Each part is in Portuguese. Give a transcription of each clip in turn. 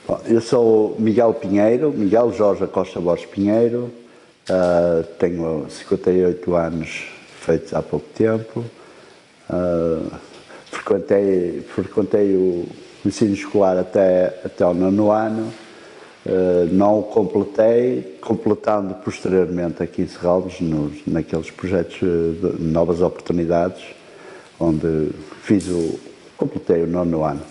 Bom, eu sou Miguel Pinheiro, Miguel Jorge Acosta Borges Pinheiro, tenho 58 anos feitos há pouco tempo, frequentei o ensino escolar até ao 9º ano, não o completei, completando posteriormente aqui em Serralves, naqueles projetos de novas oportunidades, onde completei o 9º ano.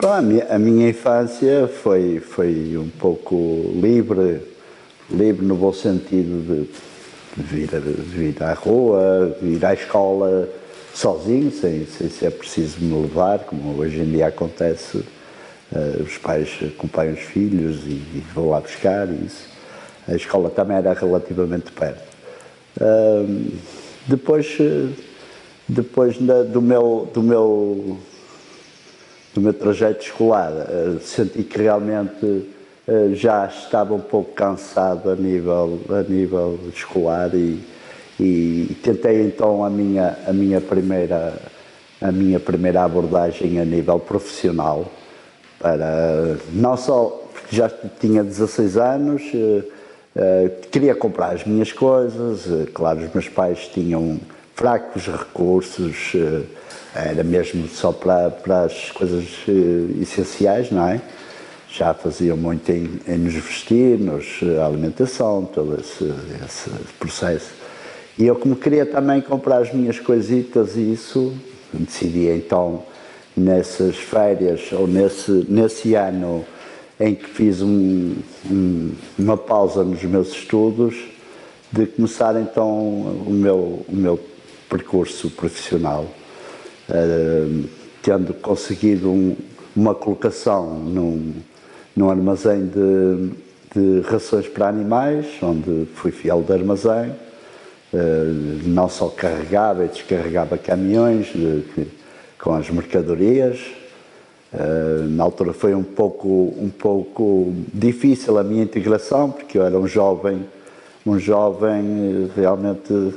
A minha infância foi um pouco livre no bom sentido de vir à rua, ir à escola sozinho, sem ser preciso me levar, como hoje em dia acontece. Os pais acompanham os filhos e vão lá buscar isso. A escola também era relativamente perto. Depois do meu trajeto escolar, senti que realmente já estava um pouco cansado a nível escolar e tentei então a minha primeira abordagem a nível profissional, não só porque já tinha 16 anos, queria comprar as minhas coisas, claro, os meus pais tinham fracos recursos, era mesmo só para as coisas essenciais, não é? Já faziam muito em nos vestir, a alimentação, todo esse processo. E eu, como queria também comprar as minhas coisitas e isso, decidi então, nessas férias, ou nesse ano em que fiz uma pausa nos meus estudos, de começar então o meu percurso profissional, tendo conseguido uma colocação num armazém de rações para animais, onde fui fiel de armazém, não só carregava e descarregava caminhões com as mercadorias. Na altura foi um pouco difícil a minha integração, porque eu era um jovem realmente,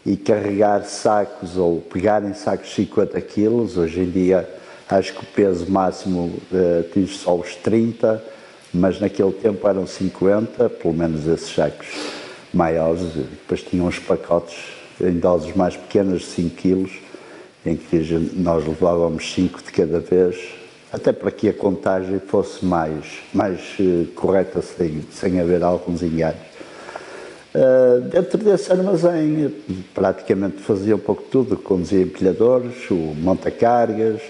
e carregar sacos ou pegar em sacos de 50 quilos, hoje em dia acho que o peso máximo atinge só os 30, mas naquele tempo eram 50, pelo menos esses sacos maiores. Depois tinham os pacotes em doses mais pequenas de 5 quilos, em que nós levávamos 5 de cada vez, até para que a contagem fosse mais correta, sem haver alguns enganos. Dentro desse armazém praticamente fazia um pouco tudo, conduzia empilhadores, o monta-cargas,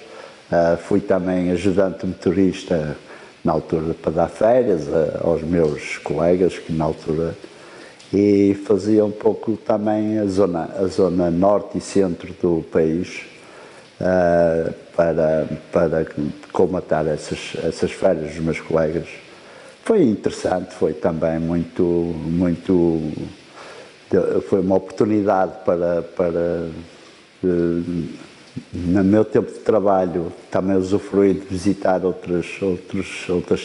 fui também ajudante motorista na altura para dar férias aos meus colegas que na altura, e fazia um pouco também a zona norte e centro do país, para comatar essas férias dos meus colegas. Foi interessante, foi também foi uma oportunidade para no meu tempo de trabalho, também usufruir de visitar outras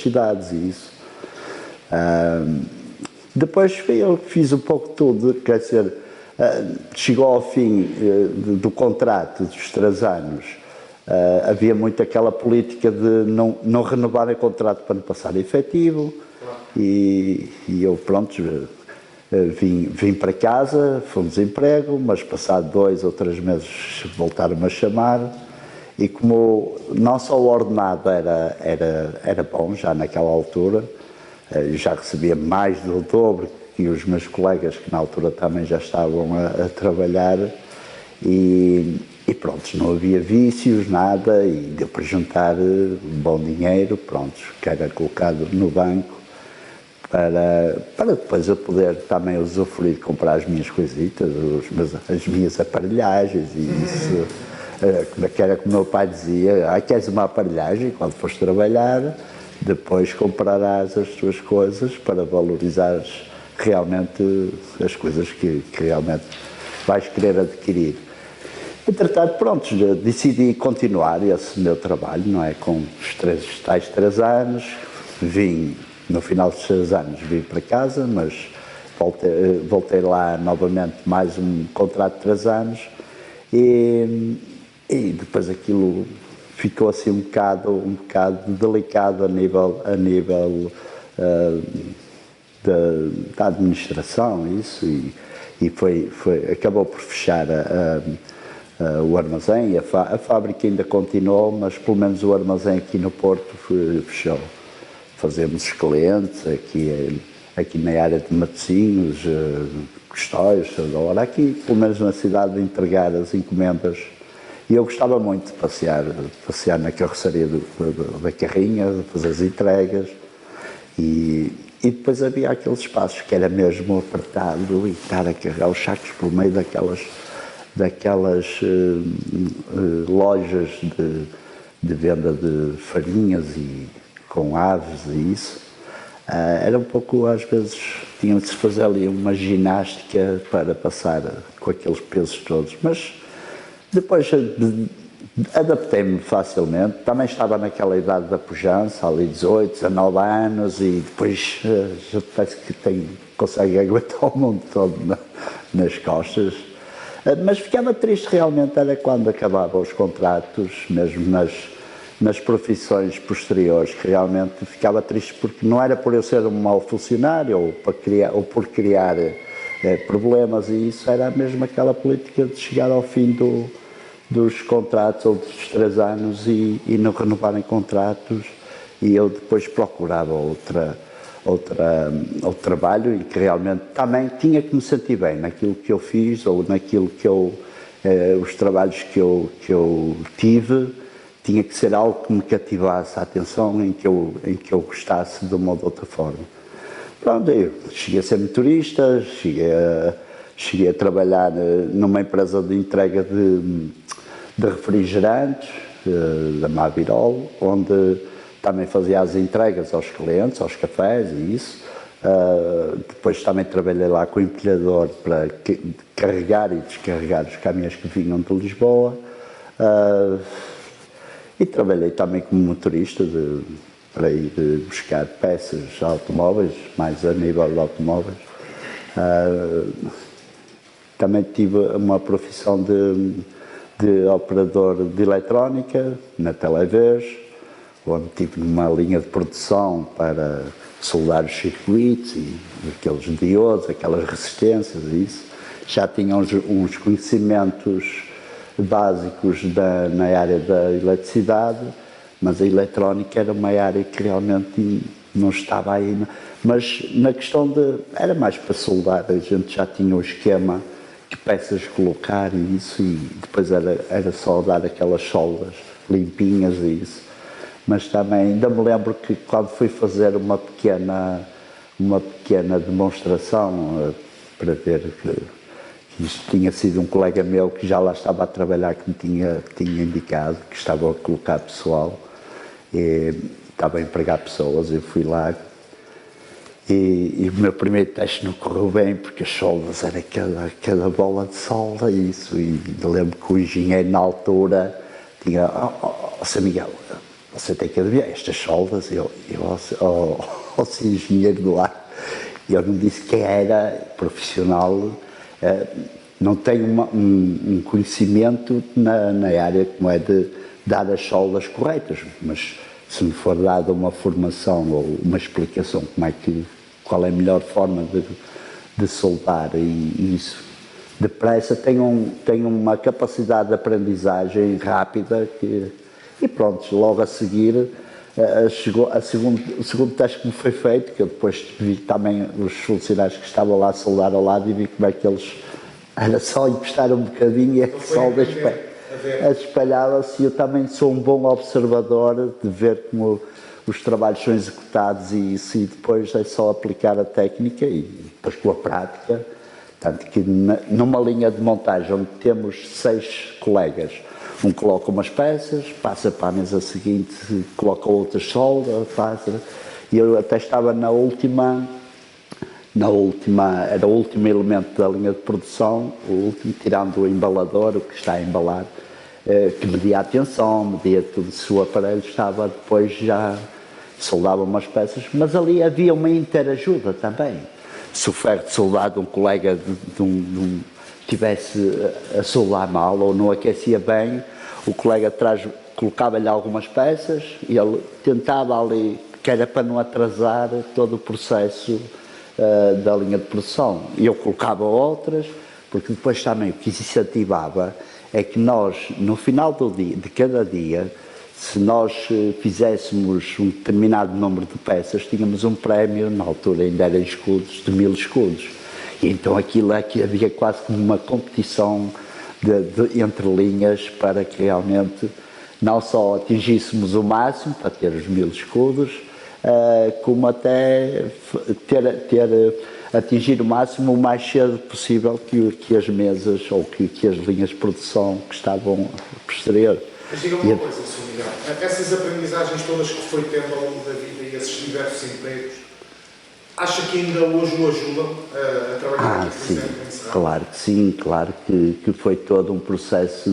cidades e isso. Depois eu fiz um pouco tudo, quer dizer, chegou ao fim do contrato dos 3 anos, havia muito aquela política de não renovar o contrato para não passar efetivo, e eu, pronto, vim para casa, foi um desemprego, mas passado 2 ou 3 meses voltaram-me a chamar, e como não só o ordenado era bom já naquela altura, eu já recebia mais do dobro que os meus colegas que na altura também já estavam a trabalhar, e pronto, não havia vícios, nada, e deu para juntar bom dinheiro, pronto, que era colocado no banco, para depois eu poder também usufruir de comprar as minhas coisitas, as minhas aparelhagens, e isso, que era como o meu pai dizia: queres uma aparelhagem? Quando fores trabalhar, depois comprarás as tuas coisas para valorizares realmente as coisas que realmente vais querer adquirir. Entretanto, pronto, decidi continuar esse meu trabalho, não é? Com os tais 3 anos, no final dos 3 anos vim para casa, mas voltei lá novamente, mais um contrato de 3 anos, e depois aquilo ficou assim um bocado delicado a nível da administração, isso, e acabou por fechar o armazém. A fábrica ainda continuou, mas pelo menos o armazém aqui no Porto fechou. Fazemos os clientes aqui na área de Matosinhos, Custóios, agora aqui, pelo menos na cidade, de entregar as encomendas. E eu gostava muito de passear na carroçaria da carrinha, de fazer as entregas. E depois havia aqueles espaços que era mesmo apertado e estar a carregar os sacos por meio daquelas lojas de venda de farinhas e com aves e isso. Era um pouco, às vezes, tinham de se fazer ali uma ginástica para passar com aqueles pesos todos, mas depois adaptei-me facilmente. Também estava naquela idade da pujança, ali 18, 19 anos, e depois já parece que consegue aguentar o mundo todo nas costas. Mas ficava triste realmente, era quando acabavam os contratos, mesmo nas profissões posteriores, que realmente ficava triste, porque não era por eu ser um mau funcionário ou por criar problemas, e isso era mesmo aquela política de chegar ao fim dos contratos ou dos 3 anos e não renovarem contratos, e eu depois procurava outro trabalho, e que realmente também tinha que me sentir bem naquilo que eu fiz ou naquilo que os trabalhos que eu tive. Tinha que ser algo que me cativasse a atenção, em que eu gostasse de uma ou de outra forma. Pronto, eu cheguei a ser motorista, cheguei a trabalhar numa empresa de entrega de refrigerantes, da Mavirol, onde também fazia as entregas aos clientes, aos cafés e isso. Depois também trabalhei lá com o empilhador para carregar e descarregar os caminhões que vinham de Lisboa. E trabalhei também como motorista para ir buscar peças automóveis, mais a nível de automóveis. Também tive uma profissão de operador de eletrónica na Televez, onde tive uma linha de produção para soldar os circuitos e aqueles diodos, aquelas resistências e isso. Já tinha uns conhecimentos básicos na área da eletricidade, mas a eletrónica era uma área que realmente não estava aí. Mas na questão era mais para soldar, a gente já tinha o esquema, que peças colocar e isso, e depois era só dar aquelas soldas limpinhas e isso. Mas também ainda me lembro que quando fui fazer uma pequena demonstração para ver que isto tinha sido um colega meu que já lá estava a trabalhar, que me tinha indicado que estava a colocar pessoal, e estava a empregar pessoas. Eu fui lá e o meu primeiro teste não correu bem, porque as soldas era cada bola de solda e isso. E lembro que o engenheiro na altura tinha: Sr. Miguel, você tem que adivinhar estas soldas. Eu Sr. Engenheiro do ar, eu não disse quem era, profissional. Não tenho um conhecimento na área como é de dar as soldas corretas, mas se me for dada uma formação ou uma explicação qual é a melhor forma de soldar e isso depressa, tenho uma capacidade de aprendizagem rápida e pronto, logo a seguir chegou o segundo teste que me foi feito, que eu depois vi também os funcionários que estavam lá a soldar ao lado e vi como é que eles, era só encostar um bocadinho e a solda espalhava-se. E eu também sou um bom observador de ver como os trabalhos são executados e isso, e depois é só aplicar a técnica e depois com a prática. Tanto que numa linha de montagem onde temos 6 colegas, um coloca umas peças, passa para a mesa seguinte, coloca outras soldas, passa. E eu até estava era o último elemento da linha de produção, o último, tirando o embalador, o que está a embalar, que media a tensão, media tudo, se o aparelho estava, depois já soldava umas peças, mas ali havia uma interajuda também. Se o ferro de soldado, um colega tivesse a soldar mal ou não aquecia bem, o colega atrás colocava-lhe algumas peças e ele tentava ali, que era para não atrasar todo o processo da linha de produção. E eu colocava outras, porque depois também o que incentivava é que nós, no final do dia, de cada dia, se nós fizéssemos um determinado número de peças, tínhamos um prémio, na altura ainda era em escudos, de 1000 escudos. E então aquilo aqui havia quase como uma competição entre linhas para que realmente não só atingíssemos o máximo, para ter os 1000 escudos, como até atingir o máximo o mais cedo possível que as mesas ou que as linhas de produção que estavam posterior. Mas diga-me uma coisa, Sr. Miguel, essas aprendizagens todas que foi tendo ao longo da vida e esses diversos empregos, acha que ainda hoje o ajudam a trabalhar aqui, por exemplo, em Serralves? Claro que sim, claro que foi todo um processo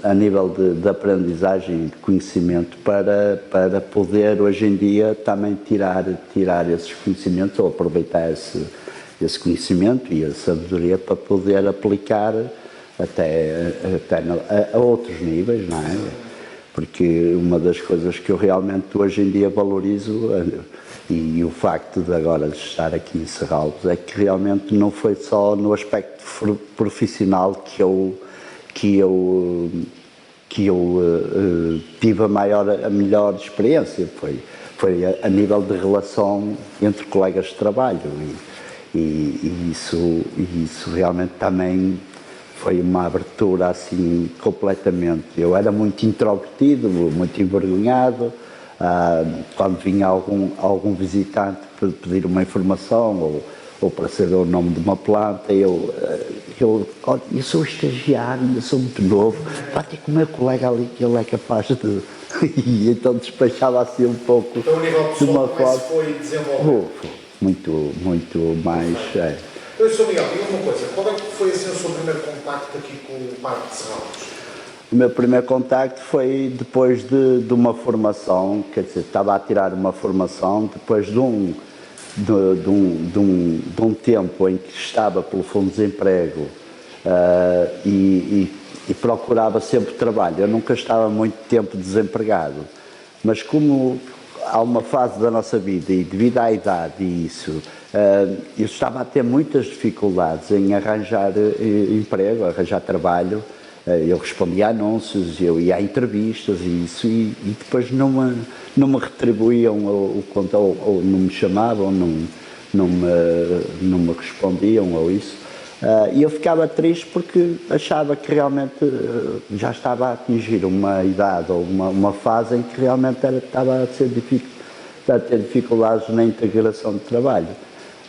a nível de aprendizagem e de conhecimento para poder hoje em dia também tirar esses conhecimentos ou aproveitar esse conhecimento e a sabedoria para poder aplicar até a outros níveis, não é? Porque uma das coisas que eu realmente hoje em dia valorizo e o facto de agora estar aqui em Serralves é que realmente não foi só no aspecto profissional que eu tive a melhor experiência, foi a nível de relação entre colegas de trabalho e isso realmente também foi uma abertura assim completamente. Eu era muito introvertido, muito envergonhado, quando vinha algum visitante para pedir uma informação ou para saber o nome de uma planta, eu sou estagiário, eu sou muito novo, vai ter com o meu colega ali que ele é capaz de... E então despachava assim um pouco. Então o nível pessoal também se foi desenvolvendo? Muito mais... Então, Sr. Miguel, diga-me uma coisa, qual é que foi assim, o seu primeiro contacto aqui com o Parque de Serralves? O meu primeiro contacto foi depois de uma formação, quer dizer, estava a tirar uma formação depois de um tempo em que estava pelo Fundo de Desemprego e procurava sempre trabalho. Eu nunca estava muito tempo desempregado, mas como há uma fase da nossa vida e devido à idade e isso, eu estava a ter muitas dificuldades em arranjar emprego, arranjar trabalho. Eu respondia a anúncios, eu ia a entrevistas e isso, e depois não me retribuíam o quanto, ou não me chamavam, não me respondiam ou isso. E eu ficava triste porque achava que realmente já estava a atingir uma idade ou uma fase em que realmente estava a ter dificuldades na integração de trabalho.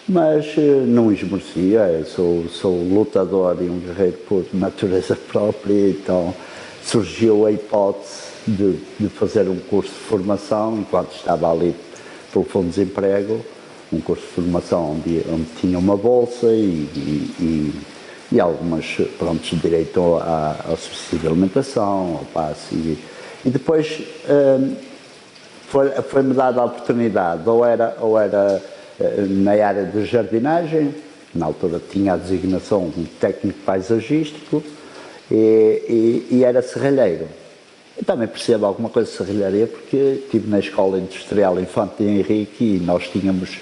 Mas não esmorecia, eu sou lutador e um guerreiro por natureza própria, então surgiu a hipótese de fazer um curso de formação enquanto estava ali pelo Fundo de Desemprego, um curso de formação onde tinha uma bolsa e algumas, pronto, direito ao subsídio de alimentação, ao passe. E depois foi-me dada a oportunidade, ou era na área de jardinagem, na altura tinha a designação de técnico paisagístico e era serralheiro. Eu também percebo alguma coisa de serralharia porque estive na Escola Industrial Infante Henrique e nós tínhamos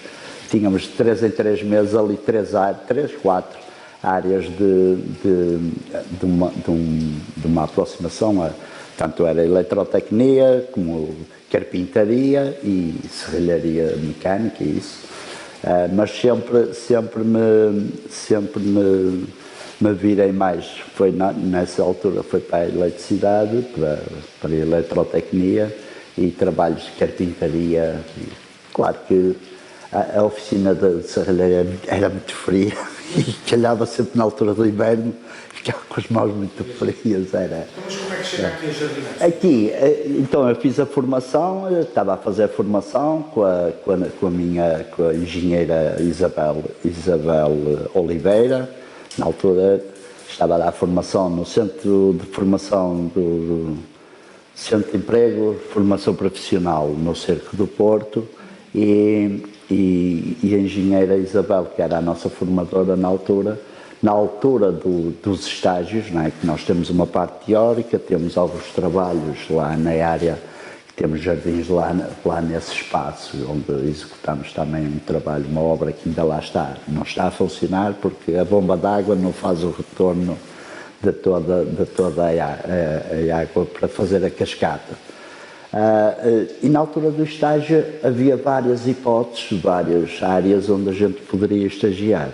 de 3 em 3 meses ali 4 áreas de uma aproximação, tanto era eletrotecnia como carpintaria e serralharia mecânica e isso. Mas sempre me virei mais, nessa altura foi para a eletricidade, para a eletrotecnia e trabalhos de carpintaria. Claro que a oficina de serralharia era muito fria e calhava sempre na altura do inverno, ficava com as mãos muito frias. Mas como é que chega aqui a jardinagem? Aqui, então eu fiz a formação, estava a fazer a formação com a engenheira Isabel Oliveira. Na altura estava a dar formação no Centro de Formação do Centro de Emprego, Formação Profissional no Cerco do Porto e a engenheira Isabel, que era a nossa formadora na altura, na altura dos estágios, não é? Que nós temos uma parte teórica, temos alguns trabalhos lá na área, temos jardins lá nesse espaço, onde executamos também um trabalho, uma obra que ainda lá está. Não está a funcionar porque a bomba d'água não faz o retorno de toda a água para fazer a cascata. E na altura do estágio havia várias hipóteses, várias áreas onde a gente poderia estagiar.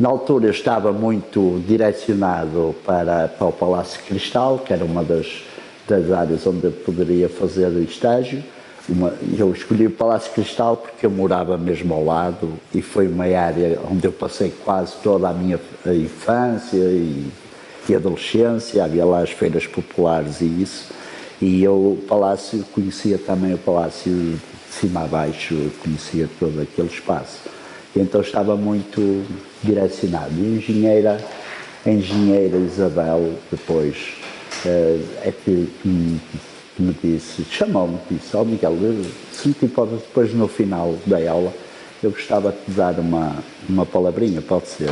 Na altura eu estava muito direcionado para o Palácio Cristal, que era uma das áreas onde eu poderia fazer estágio. Eu escolhi o Palácio Cristal porque eu morava mesmo ao lado e foi uma área onde eu passei quase toda a minha infância e adolescência. Havia lá as feiras populares e isso. E eu, o Palácio, conhecia também o Palácio de cima a baixo, conhecia todo aquele espaço. E então estava muito direcionado. E a engenheira Isabel, depois, é que me disse, chamou-me, disse, Miguel, se me te importa, depois no final da aula, eu gostava de te dar uma palavrinha, pode ser?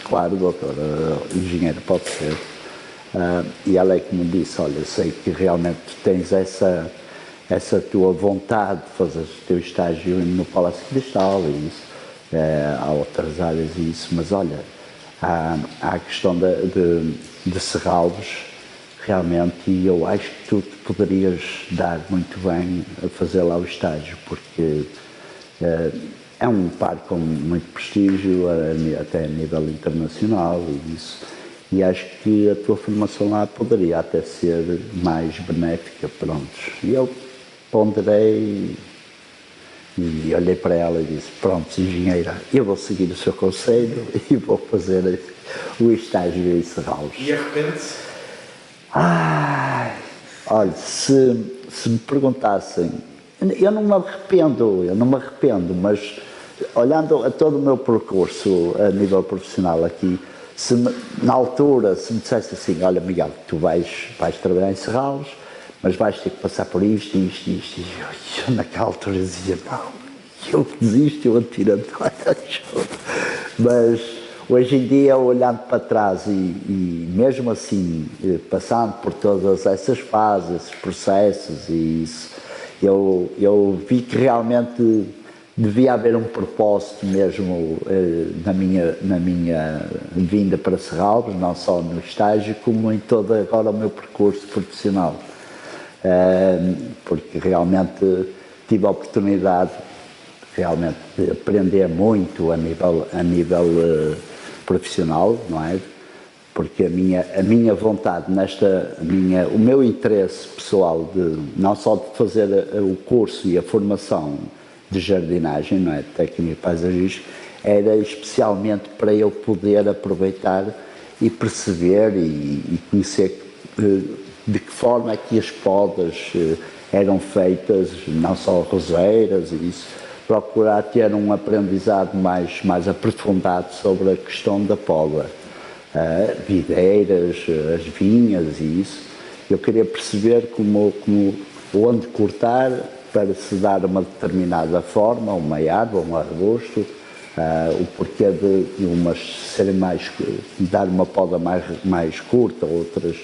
Claro, doutora, engenheira, pode ser. E ela é que me disse, olha, eu sei que realmente tu tens essa tua vontade de fazer o teu estágio no Palácio Cristal e isso, há outras áreas e isso, mas olha, há a questão de Serralves, realmente, e eu acho que tu te poderias dar muito bem a fazer lá o estágio, porque é um parque com muito prestígio, até a nível internacional e isso, e acho que a tua formação lá poderia até ser mais benéfica, prontos. E eu ponderei e olhei para ela e disse, pronto, engenheira, eu vou seguir o seu conselho e vou fazer o estágio em Serralves. E arrepende-se? Olha, se me perguntassem, eu não me arrependo, mas olhando a todo o meu percurso a nível profissional aqui, na altura, se me dissesse assim, olha Miguel, tu vais trabalhar em Serralves, mas vais ter que passar por isto, e eu naquela altura dizia, não, eu desisto, eu atiro a toalha. Mas hoje em dia, olhando para trás e mesmo assim, passando por todas essas fases, esses processos e isso, eu vi que realmente devia haver um propósito mesmo na minha vinda para Serralves, não só no estágio, como em todo agora o meu percurso profissional. Porque realmente tive a oportunidade realmente de aprender muito a nível profissional, não é? Porque a minha vontade o meu interesse pessoal não só de fazer o curso e a formação de jardinagem, não é? Técnica paisagística, era especialmente para eu poder aproveitar e perceber e conhecer de que forma é que as podas eram feitas, não só roseiras e isso, procurar ter um aprendizado mais aprofundado sobre a questão da poda, videiras, as vinhas e isso. Eu queria perceber onde cortar para se dar uma determinada forma, uma árvore, um arbusto, o porquê de umas serem dar uma poda mais curta, outras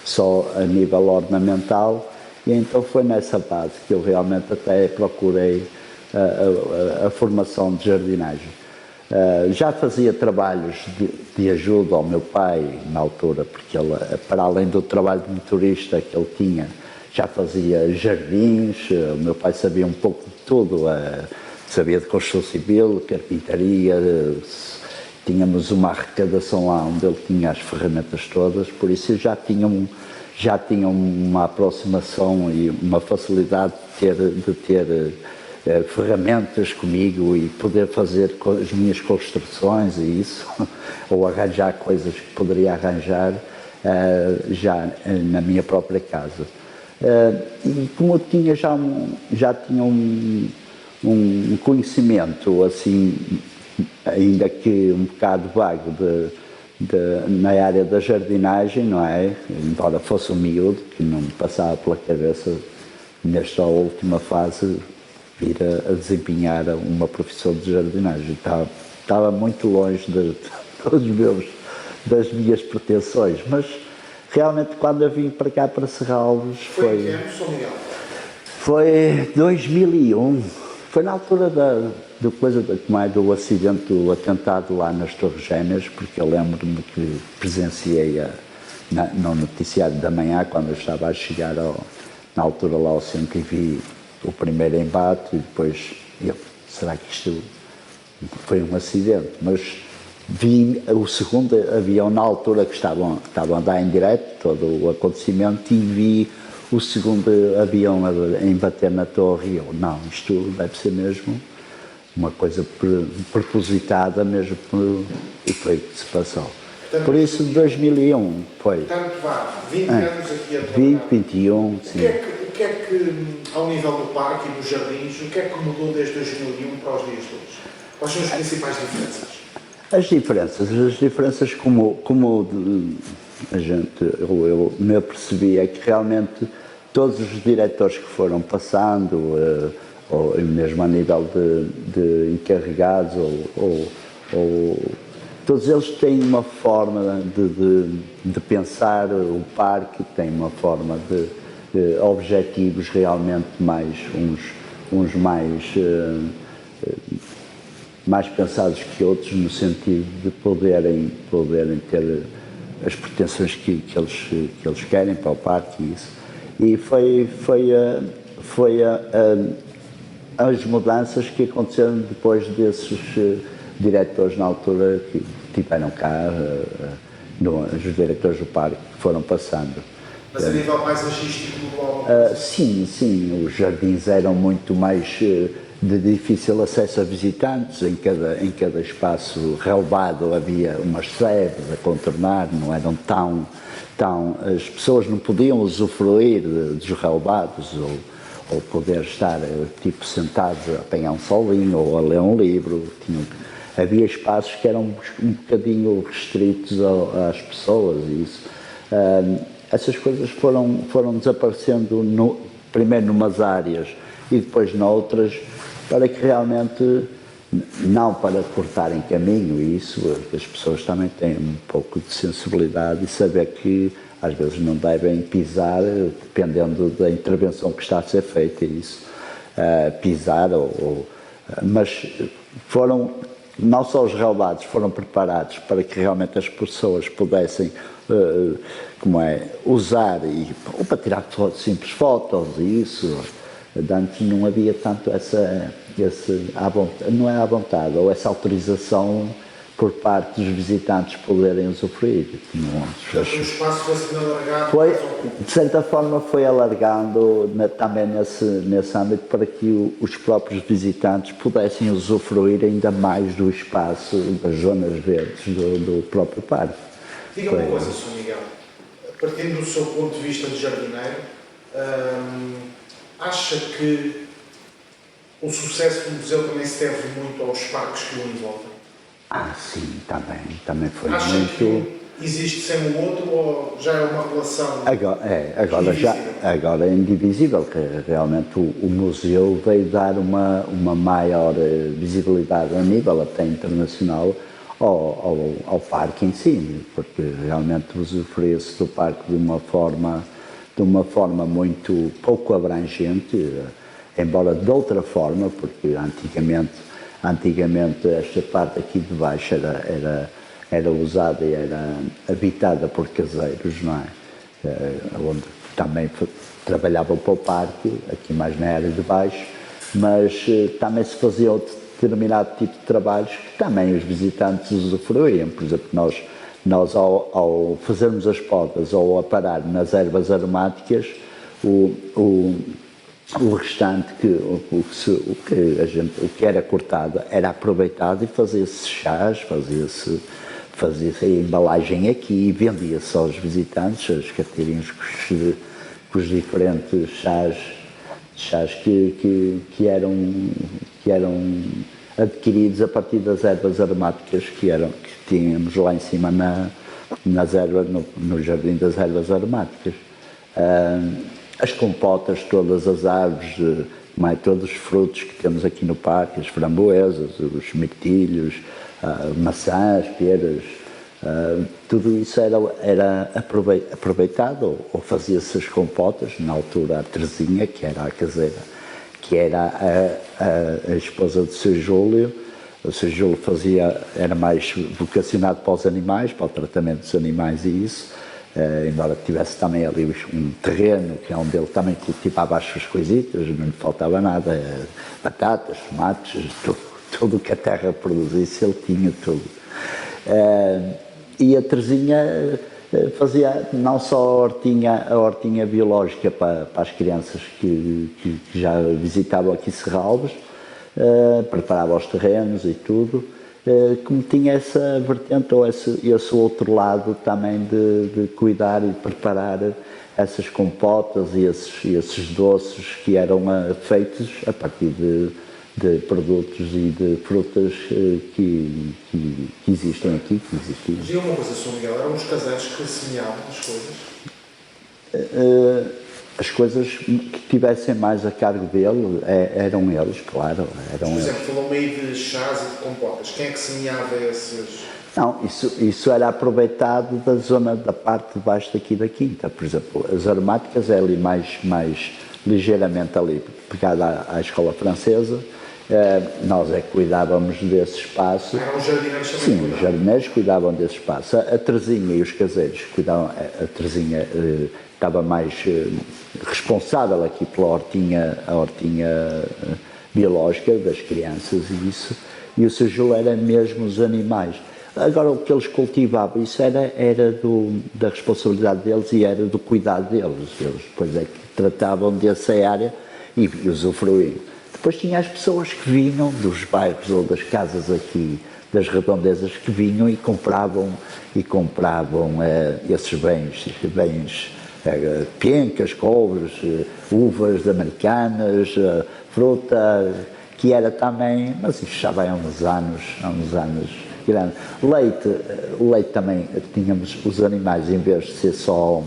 só a nível ornamental, e então foi nessa base que eu realmente até procurei a formação de jardinagem. Já fazia trabalhos de ajuda ao meu pai na altura, porque ele, para além do trabalho de motorista que ele tinha, já fazia jardins. O meu pai sabia um pouco de tudo, sabia de construção civil, carpintaria, tínhamos uma arrecadação lá onde ele tinha as ferramentas todas, por isso eu já tinha uma aproximação e uma facilidade de ter ferramentas comigo e poder fazer as minhas construções e isso, ou arranjar coisas que poderia arranjar já na minha própria casa. E como eu tinha já tinha um conhecimento assim, ainda que um bocado vago na área da jardinagem, não é? Embora fosse um miúdo, que não me passava pela cabeça nesta última fase vir a desempenhar uma profissão de jardinagem. Estava muito longe de todos os meus das minhas pretensões, mas realmente quando eu vim para cá, para Serralves, Foi em que ano, São Miguel? foi 2001, foi na altura do acidente, do atentado lá nas Torres Gêmeas, porque eu lembro-me que presenciei no noticiário da manhã, quando eu estava a chegar na altura lá ao centro, e vi o primeiro embate, e depois será que isto foi um acidente? Mas vi o segundo avião na altura que estavam a dar em direto todo o acontecimento, e vi o segundo avião a embater na torre, e eu, não, isto deve ser mesmo uma coisa propositada mesmo, e foi o que se passou. Por isso, 2001 foi. Portanto, vá, 20 anos aqui a 20, 21, sim. O que é que, ao nível do parque e dos jardins, o que é que mudou desde 2001 para os dias de hoje? Quais são as principais diferenças? As diferenças como eu me apercebi, é que realmente todos os diretores que foram passando, ou mesmo a nível de encarregados, todos eles têm uma forma de pensar o parque, têm uma forma de objetivos realmente uns mais pensados que outros, no sentido de poderem ter as pretensões que eles querem para o parque e isso. E foi as mudanças que aconteceram depois desses diretores na altura que tiveram cá, os diretores do parque que foram passando. Mas a nível paisagístico mudou? Sim, os jardins eram muito mais de difícil acesso a visitantes, em cada espaço relevado havia umas sebes a contornar, não eram tão as pessoas não podiam usufruir dos relevados ou poder estar tipo sentados a apanhar um solinho ou a ler um livro. Havia espaços que eram um bocadinho restritos às pessoas, e isso. Essas coisas foram desaparecendo primeiro numas áreas e depois noutras, para que realmente, não para cortarem caminho, isso, as pessoas também têm um pouco de sensibilidade e saber que às vezes não devem pisar, dependendo da intervenção que está a ser feita, isso, pisar, mas não só os relevados foram preparados para que realmente as pessoas pudessem usar ou para tirar simples fotos e isso. Antes não havia tanto não é à vontade, ou essa autorização por parte dos visitantes poderem usufruir. Então, o espaço fosse alargado? De certa forma foi alargando também nesse âmbito, para que os próprios visitantes pudessem usufruir ainda mais do espaço, das zonas verdes do próprio parque. Diga uma coisa, Sr. Miguel, partindo do seu ponto de vista de jardineiro, acha que o sucesso do museu também se deve muito aos parques que o envolvem? Sim, também foi acha muito... que existe sem o outro, ou já é uma relação agora é indivisível, que realmente o museu veio dar uma maior visibilidade a nível até internacional ao parque em si, porque realmente usufruía-se do parque de uma forma muito pouco abrangente, embora de outra forma, porque antigamente esta parte aqui de baixo era usada e era habitada por caseiros, não é? Onde também trabalhavam para o parque, aqui mais na área de baixo, mas também se fazia outro determinado tipo de trabalhos que também os visitantes usufruíam. Por exemplo, nós ao fazermos as podas ou a parar nas ervas aromáticas, o restante, o que era cortado, era aproveitado e fazia-se chás, fazia-se a embalagem aqui e vendia-se aos visitantes, as carteirinhas com os diferentes chás que eram adquiridos a partir das ervas aromáticas que tínhamos lá em cima no Jardim das Ervas Aromáticas. As compotas, todas as árvores, todos os frutos que temos aqui no parque, as framboesas, os mirtilhos, maçãs, peras, Tudo isso era aproveitado, ou fazia-se as compotas. Na altura a Terezinha, que era a caseira, que era a esposa do Sr. Júlio. O Sr. Júlio era mais vocacionado para os animais, para o tratamento dos animais e isso, embora tivesse também ali um terreno, que é onde ele também cultivava as suas coisitas, não lhe faltava nada, batatas, tomates, tudo que a terra produzisse, ele tinha tudo. E a Terezinha fazia não só a hortinha biológica para as crianças que já visitavam aqui Serralves, preparava os terrenos e tudo, como tinha essa vertente ou esse outro lado também de cuidar e preparar essas compotas e esses doces que eram feitos a partir de produtos e de frutas que existem aqui, que existiam. Dizia uma coisa, Sr. Miguel, eram os caseiros que semeavam as coisas? As coisas que tivessem mais a cargo dele eram eles, claro. Por exemplo, falou-me aí de chás e de compotas. Quem é que semeava esses? Não, isso era aproveitado da parte de baixo daqui da quinta. Por exemplo, as aromáticas é ali mais ligeiramente ali, pegada à escola francesa. Nós que cuidávamos desse espaço. Eram os jardineiros também? Sim, os jardineiros cuidavam desse espaço. A Terezinha e os caseiros cuidavam. A Terezinha estava mais responsável aqui pela hortinha biológica das crianças e isso. E o Sr. Júlio era mesmo os animais. Agora, o que eles cultivavam, isso era da responsabilidade deles e era do cuidado deles. Eles depois é que tratavam dessa área e usufruíam. Depois tinha as pessoas que vinham dos bairros ou das casas aqui, das redondezas, que vinham e compravam esses bens pencas, couves, uvas americanas, fruta, que era também, mas isso já vai há uns anos grande. O leite também, tínhamos os animais, em vez de ser só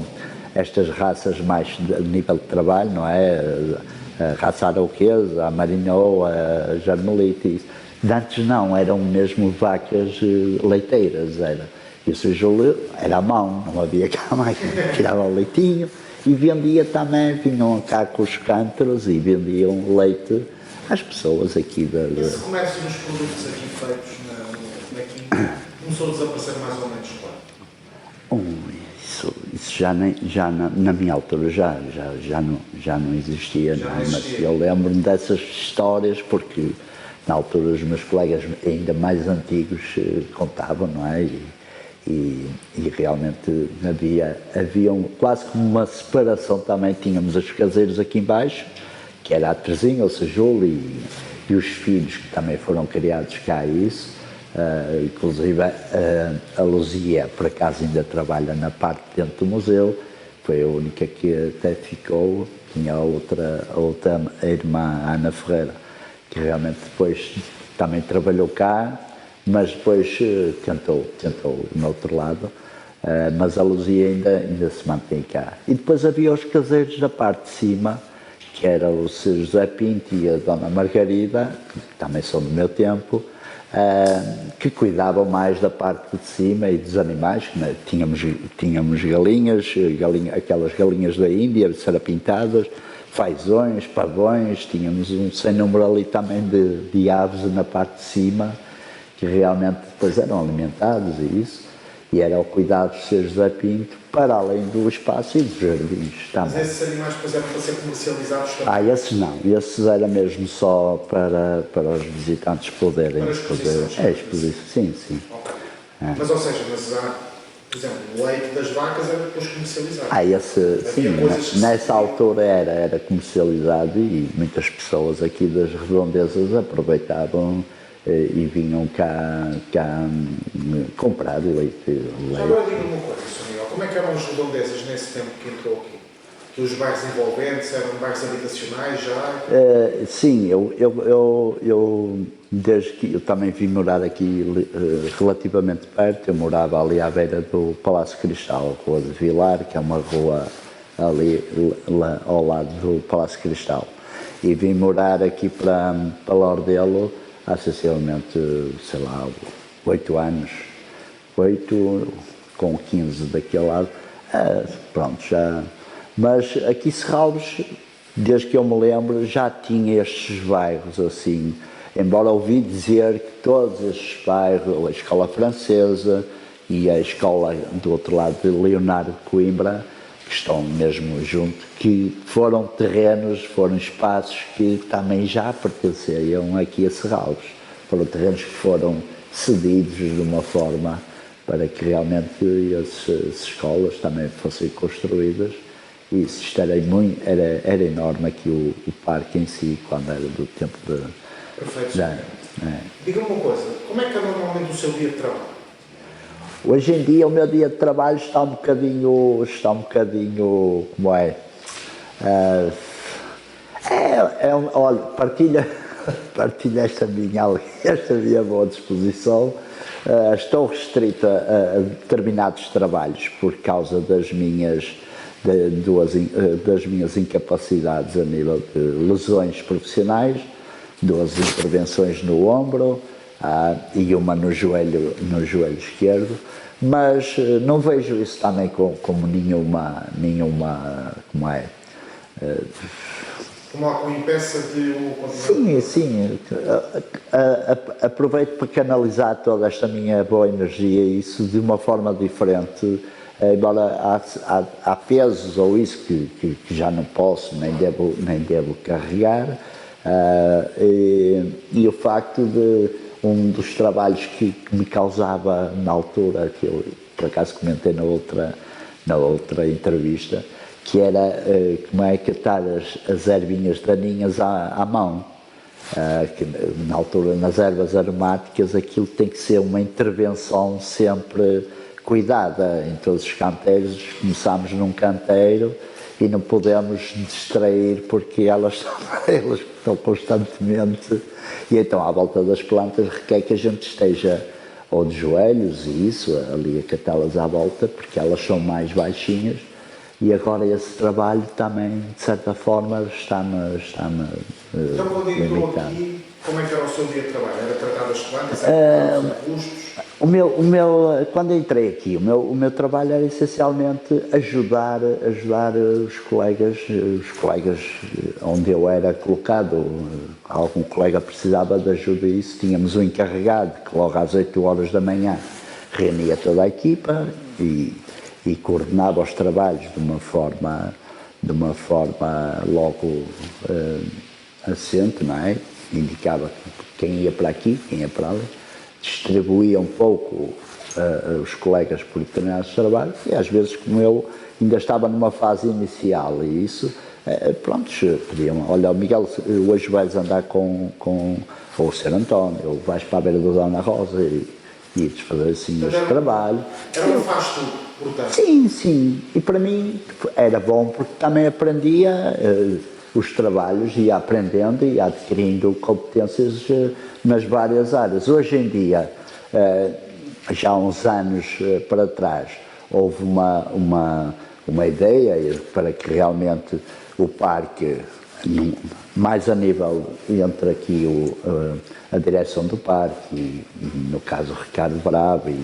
estas raças mais de nível de trabalho, não é? A raça arauquesa, a marinhou, a jarmelite, antes não, eram mesmo vacas leiteiras, era. E o Sr. Júlio era à mão, não havia cá mais, tirava o leitinho e vendia também, vinham cá com os cântaros e vendiam leite às pessoas aqui da... Esse comércio dos produtos aqui feitos na quinta começou a desaparecer mais ou menos quando? Isso já na minha altura já não existia, não, mas eu lembro-me dessas histórias porque na altura os meus colegas ainda mais antigos contavam, não é? E realmente havia quase como uma separação também. Tínhamos os caseiros aqui embaixo, que era a Terezinha, o Sr. Júlio e os filhos que também foram criados cá, isso. Inclusive a Luzia, por acaso, ainda trabalha na parte dentro do museu, foi a única que até ficou. Tinha a outra a irmã Ana Ferreira, que realmente depois também trabalhou cá, mas depois tentou no outro lado, mas a Luzia ainda se mantém cá. E depois havia os caseiros da parte de cima, que era o Sr. José Pinto e a Dona Margarida, que também são do meu tempo, que cuidavam mais da parte de cima e dos animais. Tínhamos galinhas, aquelas galinhas da Índia, sarapintadas, fazões, pavões, tínhamos um sem número ali também de aves na parte de cima, que realmente depois eram alimentados e isso, e era o cuidado do Sr. José Pinto, para além do espaço e dos jardins também. Mas esses animais, por exemplo, para ser comercializados também? Esses não, esses era mesmo só para os visitantes poderem... Para exposições? Sim. Okay. Mas, ou seja, há, por exemplo, o leite das vacas era depois comercializado? Sim, nessa altura era comercializado e muitas pessoas aqui das redondezas aproveitavam e vinham cá comprar leite. Agora diga-me uma coisa, Sr. Miguel, como é que eram as redondezas nesse tempo que entrou aqui? Os bairros envolventes, eram bairros habitacionais já? Sim, eu desde que eu também vim morar aqui relativamente perto, eu morava ali à beira do Palácio Cristal, Rua de Vilar, que é uma rua ali lá, ao lado do Palácio Cristal. E vim morar aqui para Lordelo há sensivelmente, sei lá, 8 anos. 8, com 15 daquele lado, pronto, já. Mas aqui Serralves, desde que eu me lembro, já tinha estes bairros assim, embora ouvi dizer que todos estes bairros, a escola francesa e a escola do outro lado de Leonardo de Coimbra, que estão mesmo junto, que foram terrenos, foram espaços que também já pertenciam aqui a Serralves. Foram terrenos que foram cedidos de uma forma para que realmente essas escolas também fossem construídas. E isto era enorme aqui o parque em si, quando era do tempo de... Perfeito. Diga-me uma coisa, como é que é normalmente o seu dia de trabalho? Hoje em dia o meu dia de trabalho está um bocadinho, como é? Olha, partilha esta minha boa disposição. Estou restrita a determinados trabalhos por causa das minhas incapacidades a nível de lesões profissionais, 2 intervenções no ombro e uma no joelho esquerdo, mas não vejo isso também como nenhuma como é? Como há com impeça de o continuar? Sim. Aproveito para canalizar toda esta minha boa energia e isso de uma forma diferente, embora há pesos ou isso que já não posso, nem devo carregar, e o facto de um dos trabalhos que me causava na altura, que eu por acaso comentei na outra entrevista, que era como é catar as ervinhas daninhas à mão, que na altura nas ervas aromáticas aquilo tem que ser uma intervenção sempre cuidada em todos os canteiros. Começamos num canteiro e não podemos distrair porque elas estão constantemente, e então à volta das plantas requer que a gente esteja ou de joelhos e isso, ali a catá-las à volta, porque elas são mais baixinhas. E agora esse trabalho também, de certa forma, está-me Então, quando entrou aqui, como é que era o seu dia de trabalho? Era tratar das plantas? Quando entrei aqui, o meu trabalho era essencialmente ajudar os colegas onde eu era colocado. Algum colega precisava de ajuda e isso. Tínhamos um encarregado que logo às 8 horas da manhã reunia toda a equipa e coordenava os trabalhos de uma forma logo assente, não é? Indicava quem ia para aqui, quem ia para ali, distribuía um pouco os colegas por determinados trabalhos e às vezes, como eu ainda estava numa fase inicial e isso, pediam, olha, Miguel, hoje vais andar com o Sr. António, ou vais para a beira da Dona Rosa e ires fazer assim este trabalho. Era um faz-tudo, portanto. Sim, e para mim era bom porque também aprendia os trabalhos, ia aprendendo e adquirindo competências nas várias áreas. Hoje em dia, já há uns anos para trás, houve uma ideia para que realmente o parque, mais a nível entre aqui a direção do parque e no caso o Ricardo Bravo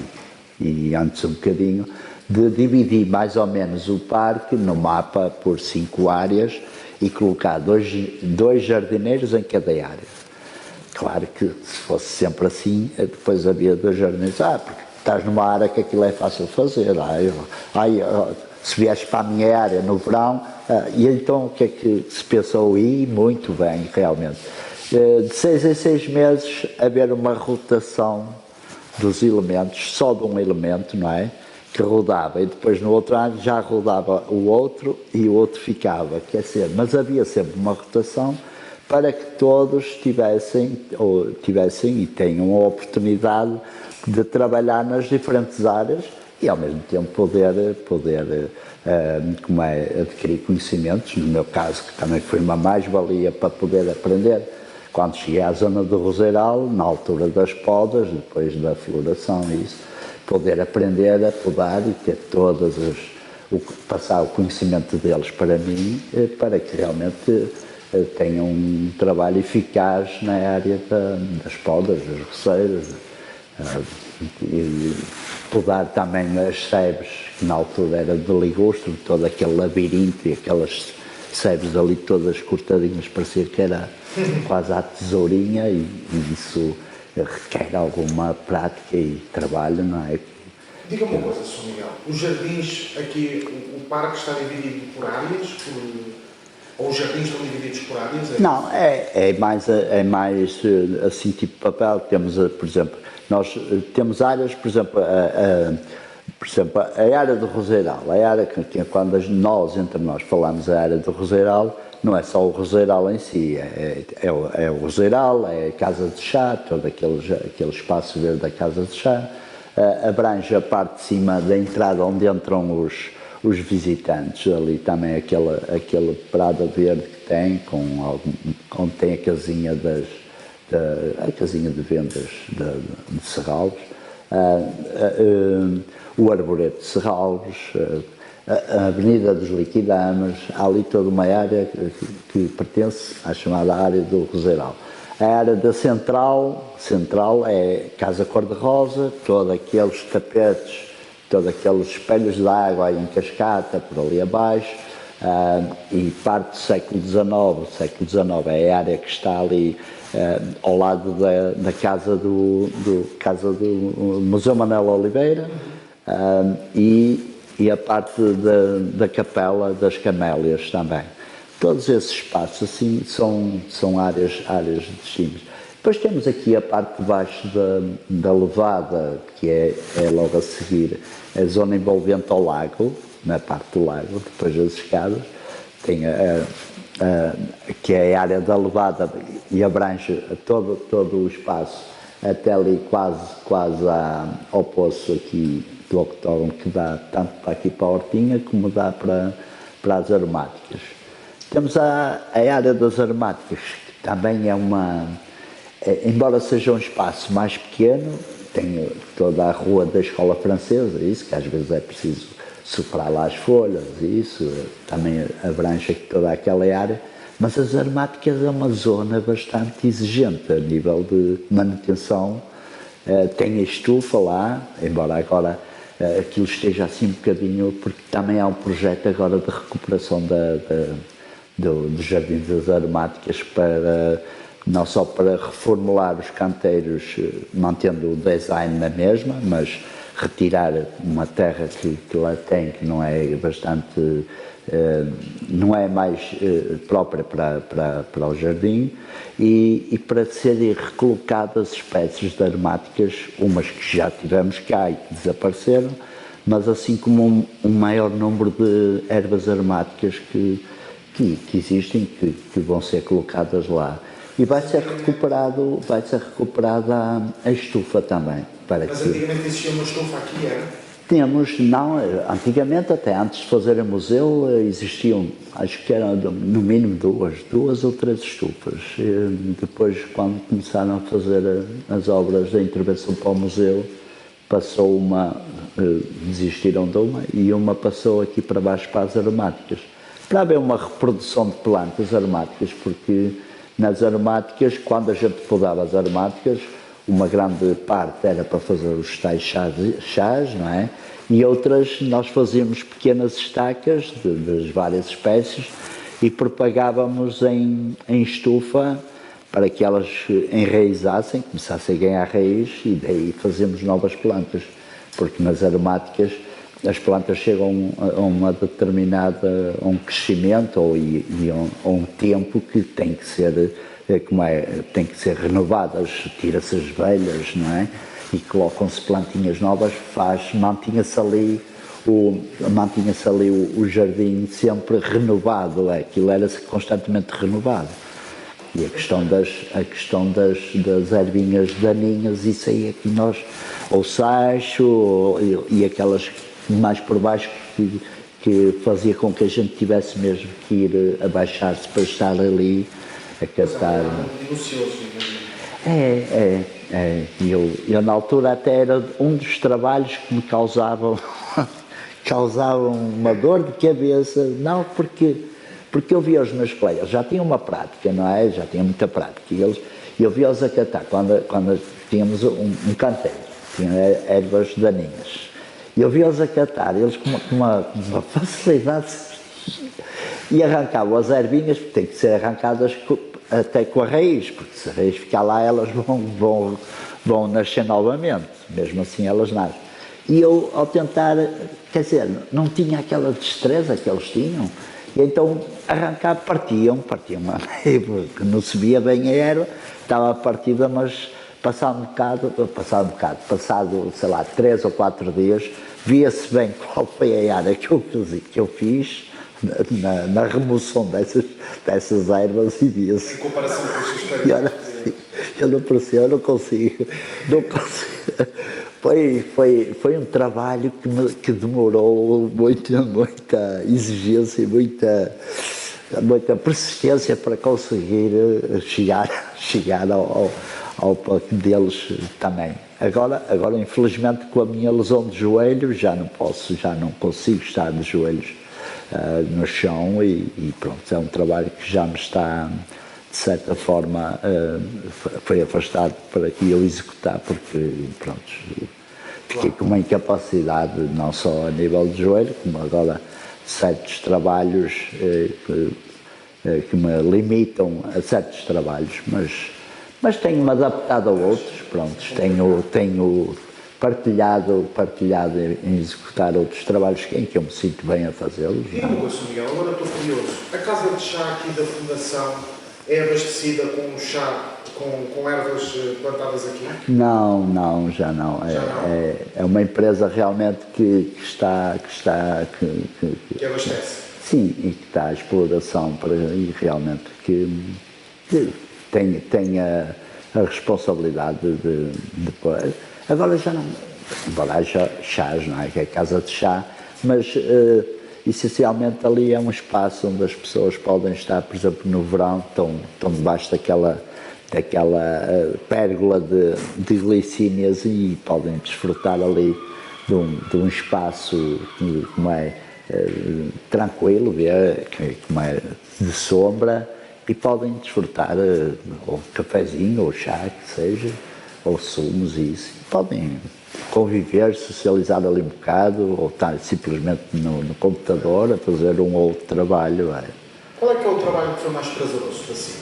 e antes um bocadinho, de dividir mais ou menos o parque no mapa por 5 áreas e colocar dois jardineiros em cada área. Claro que se fosse sempre assim, depois havia 2 jardineiros, porque estás numa área que aquilo é fácil de fazer, se vieres para a minha área no verão, e então o que é que se pensou aí? Muito bem, realmente. De 6 em 6 meses haver uma rotação dos elementos, só de um elemento, não é? Que rodava, e depois no outro ano já rodava o outro e o outro ficava, quer dizer, mas havia sempre uma rotação para que todos tivessem e tenham a oportunidade de trabalhar nas diferentes áreas e ao mesmo tempo poder adquirir conhecimentos, no meu caso, que também foi uma mais-valia para poder aprender. Quando cheguei à zona do Roseiral, na altura das podas, depois da floração e isso, poder aprender a podar e ter passar o conhecimento deles para mim, para que realmente tenham um trabalho eficaz na área das podas, dos roceiros, e podar também as sebes, que na altura era de ligustro, todo aquele labirinto e aquelas sebes ali todas cortadinhas, parecia que era quase à tesourinha, e isso requer alguma prática e trabalho, não é? Diga-me uma coisa, Sr. Miguel, os jardins aqui, o parque está dividido por áreas, ou os jardins estão divididos por áreas? Não, é mais assim tipo papel. Temos, por exemplo, nós temos áreas, por exemplo, a área do Roseiral, a área que quando entre nós falamos a área do Roseiral, não é só o Roseiral em si, é o Roseiral, é a Casa de Chá, todo aquele espaço verde da Casa de Chá, abrange a parte de cima da entrada onde entram os visitantes, ali também aquele prado verde que tem, onde tem a casinha a casinha de vendas de Serralves, o Arboreto de Serralves, a Avenida dos Liquidames, há ali toda uma área que pertence à chamada área do Roseiral. A área da Central é Casa Cor-de-Rosa, todos aqueles tapetes, todos aqueles espelhos de água em cascata, por ali abaixo, e parte do século XIX. O século XIX é a área que está ali ao lado da casa do Museu Manuel Oliveira, e a parte da Capela das Camélias também. Todos esses espaços assim são áreas distintas. Depois temos aqui a parte de baixo da levada, que é logo a seguir a zona envolvente ao lago, na parte do lago, depois das escadas, tem que é a área da levada e abrange todo o espaço, até ali quase ao poço aqui do octógono, que dá tanto para aqui para a hortinha como dá para as aromáticas. Temos a área das aromáticas, que também é embora seja um espaço mais pequeno, tem toda a rua da escola francesa, isso que às vezes é preciso soprar lá as folhas, isso também abrange toda aquela área, mas as aromáticas é uma zona bastante exigente a nível de manutenção. Tem a estufa lá, embora agora aquilo esteja assim um bocadinho, porque também há um projeto agora de recuperação dos jardins das aromáticas, não só para reformular os canteiros, mantendo o design na mesma, mas retirar uma terra que lá tem, que não é bastante, não é mais própria para o jardim, e para serem recolocadas espécies de aromáticas, umas que já tivemos cá e que desapareceram, mas assim como um maior número de ervas aromáticas que existem, que vão ser colocadas lá. E vai ser recuperada a estufa também. Mas antigamente existia uma estufa aqui, era? Antigamente, até antes de fazer o museu, existiam, acho que eram no mínimo duas ou três estufas. Depois, quando começaram a fazer as obras da intervenção para o museu, desistiram de uma, e uma passou aqui para baixo para as aromáticas. Para haver uma reprodução de plantas aromáticas, porque nas aromáticas, quando a gente podava as aromáticas, uma grande parte era para fazer os tais chás, não é? E outras nós fazíamos pequenas estacas das várias espécies e propagávamos em estufa para que elas enraizassem, começassem a ganhar raiz, e daí fazíamos novas plantas, porque nas aromáticas as plantas chegam a um crescimento ou um tempo que tem que ser, tem que ser renovadas, tira-se as velhas, não é? E colocam-se plantinhas novas, mantinha-se ali o jardim sempre renovado, aquilo era-se constantemente renovado. E a questão das ervinhas daninhas, isso aí é que nós, ou sacho, e aquelas mais por baixo que fazia com que a gente tivesse mesmo que ir abaixar-se para estar ali a catar. Eu na altura até era um dos trabalhos que me causavam uma dor de cabeça, não porque eu via os meus colegas, já tinham uma prática, não é? Já tinham muita prática, e eu via-os a catar, quando tínhamos um canteiro. tinham ervas daninhas. E eu via-os a catar, eles com uma facilidade, e arrancavam as ervinhas, porque têm que ser arrancadas até com a raiz, porque se a raiz ficar lá, elas vão nascer novamente, mesmo assim elas nascem. E eu, ao tentar, quer dizer, não tinha aquela destreza que eles tinham, e então arrancar, partiam que não se via bem a erva, estava partida, mas passado, sei lá, 3 ou 4 dias, via-se bem qual foi a área que eu fiz na remoção dessas ervas, e via-se. Em comparação com os seus E olha, eu não percebo, eu não consigo. Foi um trabalho que demorou muita exigência e muita persistência para conseguir chegar ao ponto deles também. Agora, infelizmente, com a minha lesão de joelho, já não consigo estar de joelhos no chão, e pronto, é um trabalho que já me está, de certa forma, foi afastado para que eu executar, porque pronto, fiquei com uma incapacidade, não só a nível de joelho, como agora certos trabalhos que me limitam a certos trabalhos, mas tenho-me adaptado a outros, pronto, tenho partilhado em executar outros trabalhos em que eu me sinto bem a fazê-los. E uma coisa, Miguel, agora estou curioso. A casa de chá aqui da Fundação é abastecida com chá, com ervas plantadas aqui? Não, já não. É uma empresa realmente que abastece? Sim, e que está à exploração e realmente que tem a responsabilidade de pôr. Agora já não, embora haja chás, não é? Que é casa de chá, mas essencialmente ali é um espaço onde as pessoas podem estar, por exemplo, no verão, estão debaixo daquela pérgola de glicínias, e podem desfrutar ali de um espaço como é tranquilo, como é de sombra, e podem desfrutar ou cafezinho, ou chá, que seja, ou sumos e isso. Podem conviver, socializar ali um bocado, ou estar simplesmente no computador a fazer um ou outro trabalho. Qual é que é o trabalho que foi mais prazeroso para si?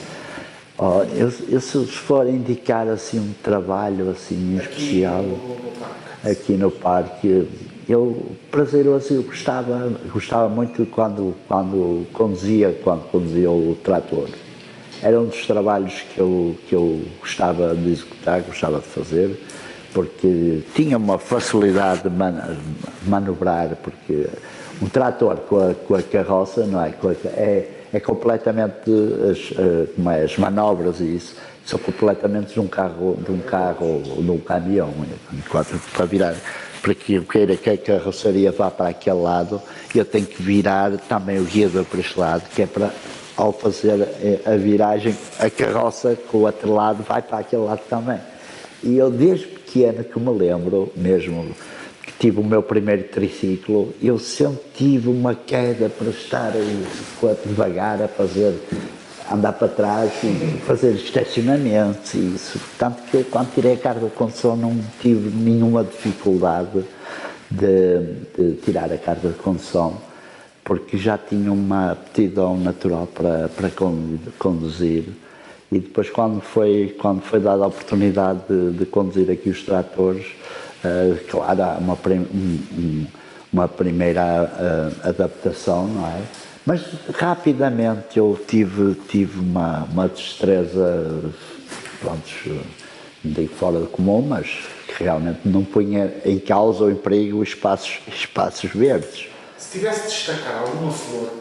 Eu se for indicar assim um trabalho assim especial aqui no parque, prazeroso, eu gostava muito quando conduzia o trator. Era um dos trabalhos que eu gostava de executar, gostava de fazer, porque tinha uma facilidade de manobrar, porque um trator com a carroça, não é? É completamente, as manobras e isso, são completamente de um carro ou de um caminhão, enquanto para virar, para que eu queira que a carroceria vá para aquele lado, eu tenho que virar também o guiador para este lado, que é para, ao fazer a viragem, a carroça com o outro lado vai para aquele lado também. E eu, desde pequeno, que me lembro, mesmo que tive o meu primeiro triciclo, eu sempre tive uma queda para estar devagar a andar para trás e fazer estacionamentos e isso. Tanto que eu, quando tirei a carta de condução, não tive nenhuma dificuldade de tirar a carta de condução, porque já tinha uma aptidão natural para conduzir. E depois, quando foi dada a oportunidade de conduzir aqui os tratores, claro, há uma primeira adaptação, não é? Mas rapidamente eu tive uma destreza, pronto, digo fora do comum, mas que realmente não punha em causa ou em perigo os espaços verdes. Se tivesse de destacar alguma flor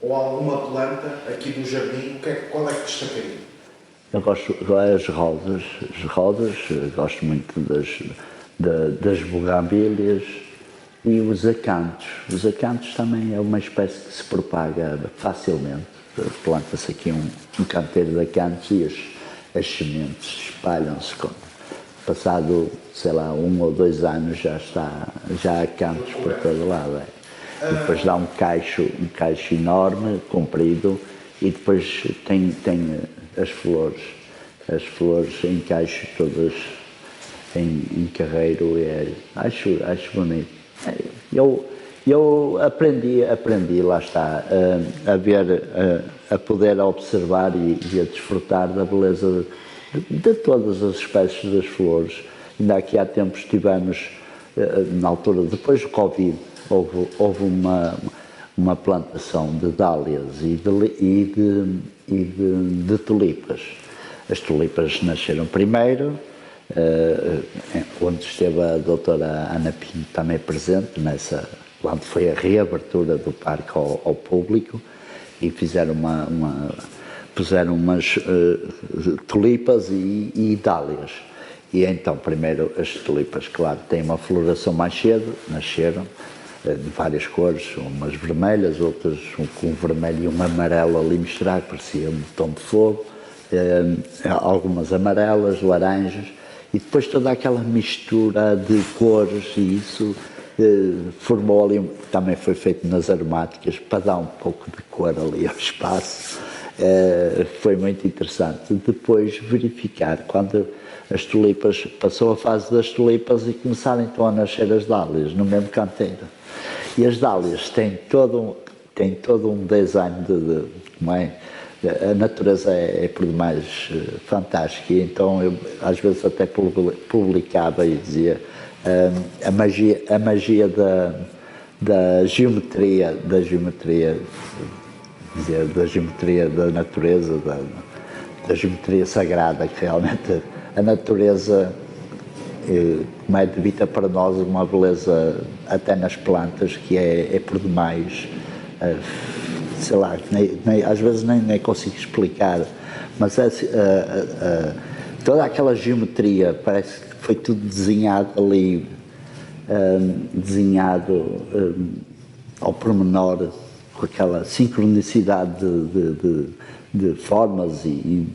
ou alguma planta aqui do jardim, qual é que destacaria? Eu gosto das rosas, gosto muito das bugambilhas e os acanthos. Os acanthos também é uma espécie que se propaga facilmente. Planta-se aqui um canteiro de acanthos e as sementes espalham-se. Passado, sei lá, 1 ou 2 anos já há acanthos por todo lado. E depois dá um cacho enorme, comprido, e depois tem as flores em caixo todas em Carreiro, acho bonito. Eu aprendi, lá está, a ver, a poder observar e a desfrutar da beleza de todas as espécies das flores. Ainda aqui há tempos tivemos, na altura, depois do Covid, houve uma plantação de dálias e de tulipas. As tulipas nasceram primeiro, onde esteve a doutora Ana Pinto também presente, quando foi a reabertura do parque ao público, e puseram umas tulipas e dálias. E então, primeiro, as tulipas, claro, têm uma floração mais cedo, nasceram, de várias cores, umas vermelhas, outras com um vermelho e um amarelo ali misturado, parecia um tom de fogo, algumas amarelas, laranjas, e depois toda aquela mistura de cores, e isso formou ali, também foi feito nas aromáticas, para dar um pouco de cor ali ao espaço. Foi muito interessante. Depois verificar, quando as tulipas, passou a fase das tulipas e começaram então a nascer as dálias, no mesmo canteiro. E as dálias têm todo um design como é? A natureza é por demais fantástica, e então eu às vezes até publicava e dizia a magia da geometria da natureza, da geometria sagrada, que realmente a natureza debita para nós uma beleza até nas plantas que é por demais, sei lá, às vezes nem consigo explicar, mas toda aquela geometria parece que foi tudo desenhado ali, ao pormenor, com aquela sincronicidade de formas e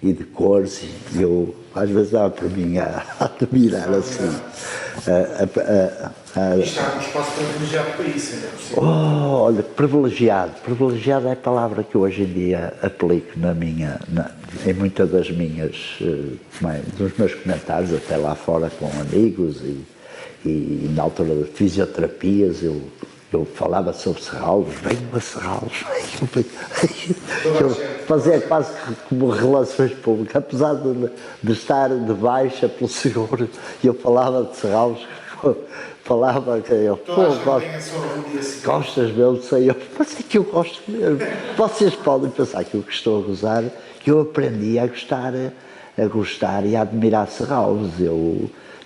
de cores, e eu às vezes dava para mim a admirar assim. E está num espaço privilegiado para isso, ainda por cima. Olha, privilegiado é a palavra que eu hoje em dia aplico em muitas das dos meus comentários, até lá fora com amigos, e na altura de fisioterapias eu falava sobre Serralves, venho a Serralves, eu fazia quase como relações públicas, apesar de estar de baixa pelo seguro, eu falava de Serralves, falava que eu, gostas mesmo, sei eu, mas é que eu gosto mesmo. Vocês podem pensar que eu estou a gozar, que eu aprendi a gostar e a admirar Serralves.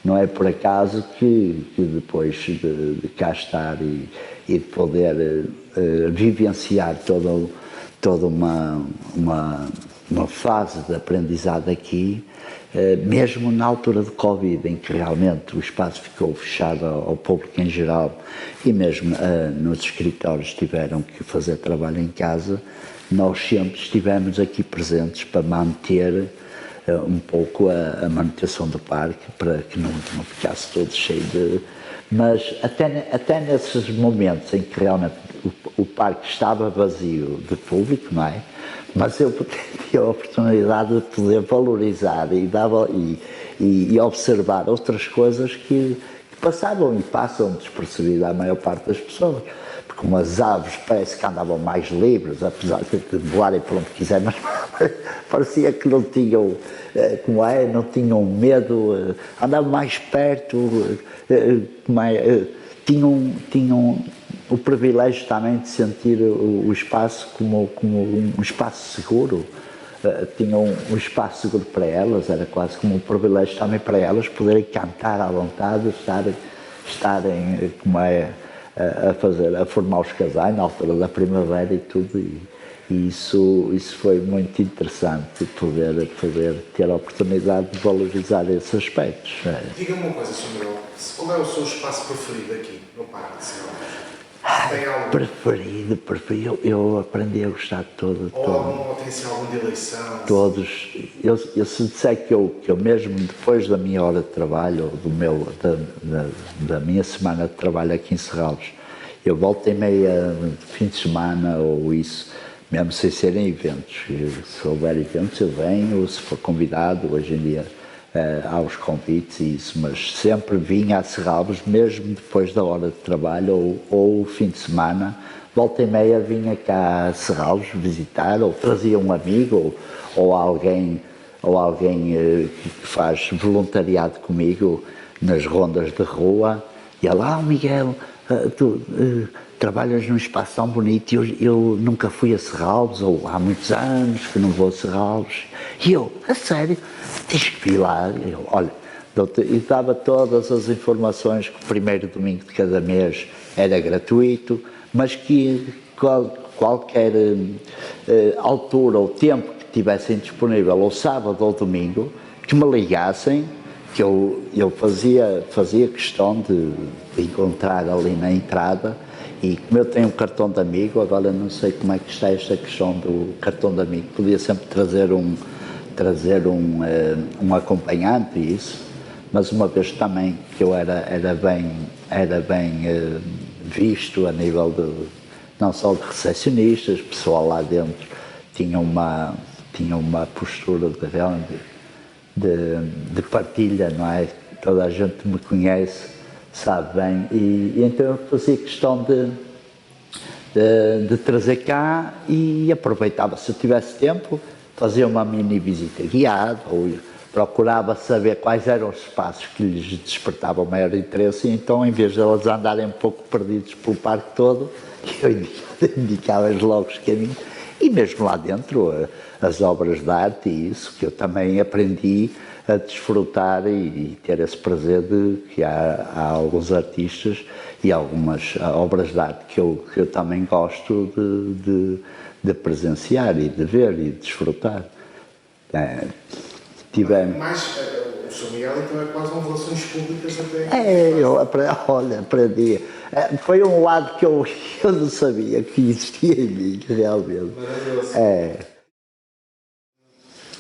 Não é por acaso que depois de cá estar e de poder vivenciar toda uma fase de aprendizado aqui, mesmo na altura do Covid, em que realmente o espaço ficou fechado ao público em geral, e mesmo nos escritórios tiveram que fazer trabalho em casa, nós sempre estivemos aqui presentes para manter um pouco a manutenção do parque, para que não ficasse todo cheio de... Mas até nesses momentos em que realmente o parque estava vazio de público, não é? Mas eu tive a oportunidade de poder valorizar e observar outras coisas que passavam e passam despercebidas à maior parte das pessoas. Porque umas aves parece que andavam mais livres, apesar de voarem por onde quiser, mas parecia que não tinham, não tinham medo, andavam mais perto, tinham o privilégio também de sentir o espaço como um espaço seguro. Tinham um espaço seguro para elas, era quase como um privilégio também para elas poderem cantar à vontade, estarem a formar os casais na altura da primavera e tudo, e isso foi muito interessante, poder ter a oportunidade de valorizar esses aspectos. Diga-me uma coisa, Sr. Miguel, qual é o seu espaço preferido aqui no Parque de Serralves? Tem algo? Preferido, eu aprendi a gostar de todo. Ou tem assim algum de eleição? Todos. Eu se disser que eu mesmo depois da minha hora de trabalho, ou da minha semana de trabalho aqui em Serralves, eu volto em meia fim de semana ou isso, mesmo sem serem eventos. Se houver eventos eu venho, se for convidado, hoje em dia aos convites e isso, mas sempre vinha a Serralves, mesmo depois da hora de trabalho ou fim de semana, volta e meia vinha cá a Serralves visitar, ou trazia um amigo, ou alguém que faz voluntariado comigo nas rondas de rua, e ela, Miguel, tu trabalhas num espaço tão bonito, eu nunca fui a Serralves, ou há muitos anos que não vou a Serralves, e eu, a sério, tens que vir lá. Eu, olha, e dava todas as informações que o primeiro domingo de cada mês era gratuito, mas que qualquer altura ou tempo que tivessem disponível, ou sábado ou domingo, que me ligassem, que eu fazia questão de encontrar ali na entrada. E como eu tenho um cartão de amigo, agora não sei como é que está esta questão do cartão de amigo, podia sempre trazer um acompanhante e isso, mas uma vez também que eu era bem visto a nível não só de recepcionistas, pessoal lá dentro tinha uma postura de partilha, não é? Toda a gente me conhece, sabe bem, e então eu fazia questão de trazer cá e aproveitava, se eu tivesse tempo, fazia uma mini visita guiada, ou procurava saber quais eram os espaços que lhes despertavam maior interesse, e então, em vez de elas andarem um pouco perdidos pelo parque todo, eu indicava-lhes logo os caminhos, e mesmo lá dentro, as obras de arte e isso, que eu também aprendi a desfrutar e ter esse prazer de que há alguns artistas e algumas obras de arte que eu também gosto de presenciar e de ver e de desfrutar. Mas o Sr. Miguel então é quase um relações públicas até. Eu aprendi. Foi um lado que eu não sabia que existia em mim, realmente. Maravilhoso.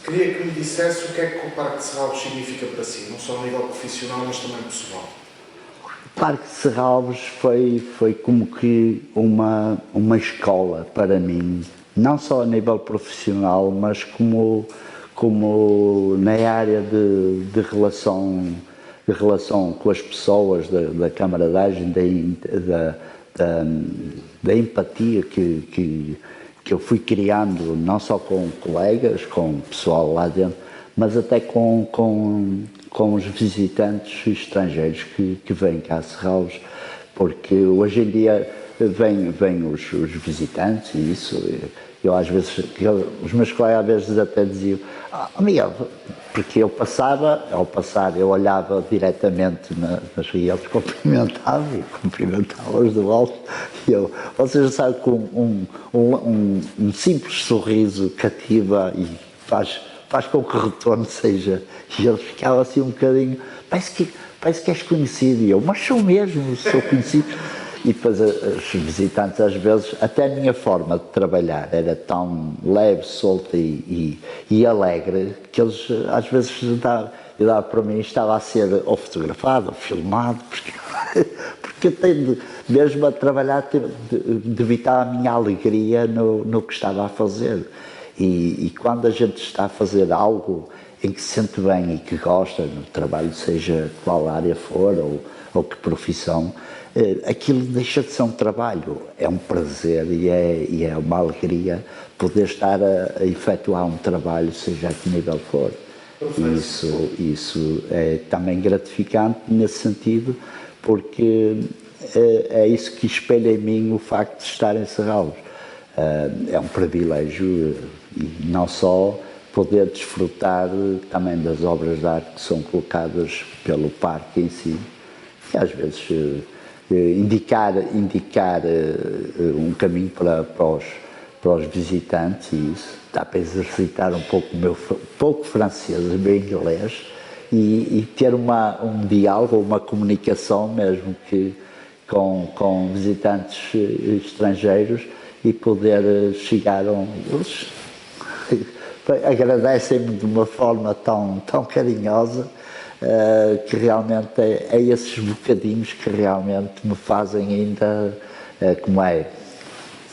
Queria que me dissesse o que é que o Parque de Serralves significa para si, não só a nível profissional, mas também pessoal. O Parque de Serralves foi como que uma escola para mim, não só a nível profissional, mas como na área de relação com as pessoas, da camaradagem, da empatia que eu fui criando, não só com colegas, com o pessoal lá dentro, mas até com os visitantes estrangeiros que vêm cá a Serralves, porque hoje em dia vêm os visitantes e isso, eu às vezes, os meus colegas às vezes até diziam, Miguel, porque ao passar eu olhava diretamente nas e eles cumprimentavam-os do alto, e vocês já sabem que um simples sorriso cativa e faz com que o retorno seja, e eles ficavam assim um bocadinho, parece que és conhecido, e eu, mas sou conhecido. E depois os visitantes, às vezes, até a minha forma de trabalhar era tão leve, solta e alegre, que eles, às vezes, dava para mim, estava a ser ou fotografado ou filmado, porque eu tenho, mesmo a trabalhar, de evitar a minha alegria no que estava a fazer. E quando a gente está a fazer algo em que se sente bem e que gosta no trabalho, seja qual área for ou que profissão, aquilo deixa de ser um trabalho, é um prazer e é uma alegria poder estar a efetuar um trabalho, seja a que nível for. Isso é também gratificante nesse sentido, porque é isso que espelha em mim o facto de estar em Serralves. É um privilégio e não só poder desfrutar também das obras de arte que são colocadas pelo parque em si, que às vezes indicar um caminho para os visitantes e isso, dá para exercitar um pouco o meu pouco francês, o meu inglês e ter um diálogo, uma comunicação mesmo que com visitantes estrangeiros e poder chegar eles agradecem-me de uma forma tão carinhosa que realmente é esses bocadinhos que realmente me fazem ainda, como é,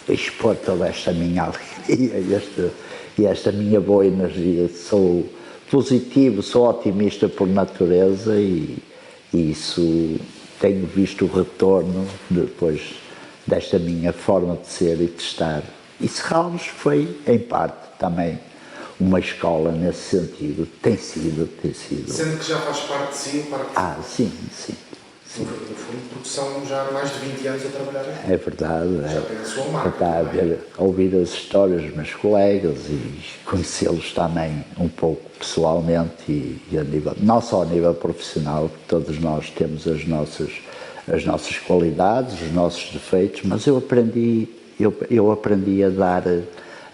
expor toda esta minha alegria e esta minha boa energia. positivo, sou otimista por natureza e isso tenho visto o retorno depois desta minha forma de ser e de estar. E Serralves foi, em parte, também uma escola nesse sentido. Tem sido. Sendo que já faz parte de si o Parque de Sim. No fundo, porque são já mais de 20 anos a trabalhar aqui. É verdade. Já tem a sua marca. Ouvir as histórias dos meus colegas e conhecê-los também um pouco pessoalmente e a nível, não só a nível profissional, porque todos nós temos as nossas qualidades, os nossos defeitos, mas eu aprendi a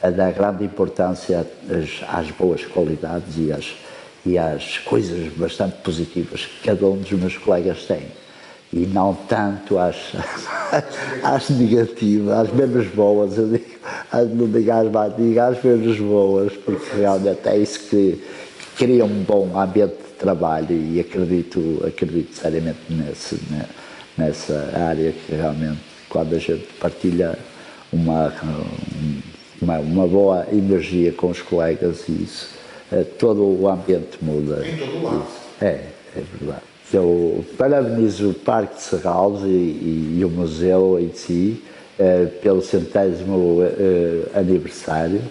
dar grande importância às boas qualidades e às coisas bastante positivas que cada um dos meus colegas tem. E não tanto às negativas, às menos boas, eu digo, não digo às más, digo às menos boas, porque realmente é isso que cria um bom ambiente de trabalho e acredito seriamente nessa área que realmente, quando a gente partilha uma boa energia com os colegas e isso, todo o ambiente muda. Em todo o lado. É verdade. Eu parabenizo o Parque de Serralves e o museu em si pelo 100º aniversário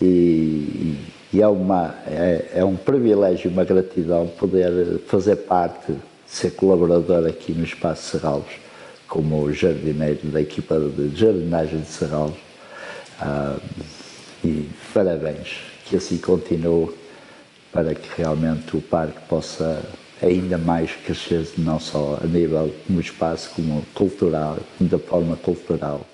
e é um privilégio e uma gratidão poder fazer parte, ser colaborador aqui no Espaço Serralves como jardineiro da equipa de jardinagem de Serralves. E parabéns, que assim continue para que realmente o parque possa ainda mais crescer, não só a nível como espaço, como cultural, da forma cultural.